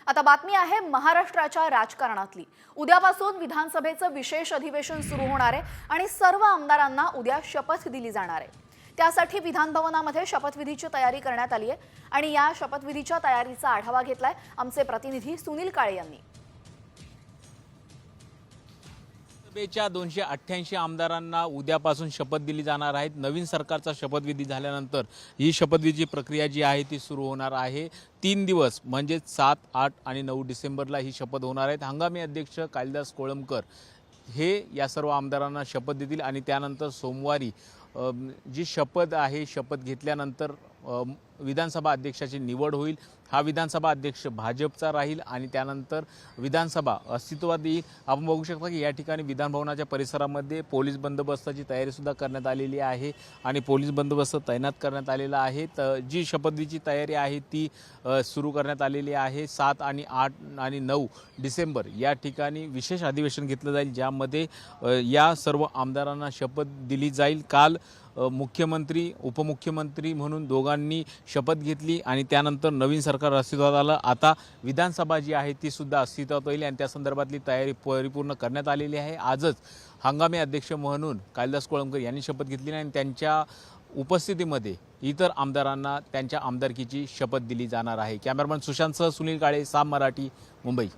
आता बातमी आहे महाराष्ट्राच्या राजकारणातली। उद्यापासून विधानसभेचं विशेष अधिवेशन सुरू होणार आहे आणि सर्व आमदारांना उद्या शपथ दिली जाणार आहे। त्यासाठी विधान भवनामध्ये शपथविधीची तयारी करण्यात आली आहे आणि या शपथविधीच्या तयारीचा आढावा घेतलाय आमचे प्रतिनिधी सुनील काळे यांनी। सभेच्या 288 आमदारांना उद्यापासून शपथ दिली जाणार आहे। नवीन सरकारचा शपथविधी झाल्यानंतर ही शपथविधीची प्रक्रिया जी आहे ती सुरू होणार आहे। 3 दिवस म्हणजे 7, 8 आणि 9 डिसेंबरला ही शपथ होणार आहे। हंगामी अध्यक्ष कालिदास कोळंबकर हे या सर्व आमदारांना शपथ देतील आणि त्यानंतर सोमवारी जी शपथ आहे शपथ घेतल्यानंतर विधानसभा अध्यक्षाची निवड होईल। हा विधानसभा अध्यक्ष भाजपचा राहील आणि त्यानंतर विधानसभा अस्तित्वात येईल। आपण बघू शकता की या ठिकाणी विधान भवनाच्या परिसरामध्ये पोलीस बंदोबस्ताची तयारी सुद्धा करण्यात आलेली आहे आणि पोलीस बंदोबस्त तैनात करण्यात आलेला आहे। तर जी शपथविधीची तयारी आहे ती सुरू करण्यात आलेली आहे। 7 आणि 8 आणि 9 डिसेंबर या ठिकाणी विशेष अधिवेशन घेतलं जाईल, ज्यामध्ये या सर्व आमदारांना शपथ दिली जाईल। काल मुख्यमंत्री उपमुख्यमंत्री म्हणून दोघांनी शपथ घेतली आणि त्यानंतर नवीन सरकार अस्तित्वात आलं। आता विधानसभा जी आहे ती सुद्धा अस्तित्वात येईल आणि त्या संदर्भातली तयारी परिपूर्ण करण्यात आलेली आहे। आजच हंगामी अध्यक्ष म्हणून कालिदास कोळंबकर यांनी शपथ घेतली आणि त्यांच्या उपस्थितीमध्ये इतर आमदारांना त्यांच्या आमदारकीची शपथ दिली जाणार आहे। कॅमेरामन सुशांतसह सुनील काळे, साम मराठी, मुंबई।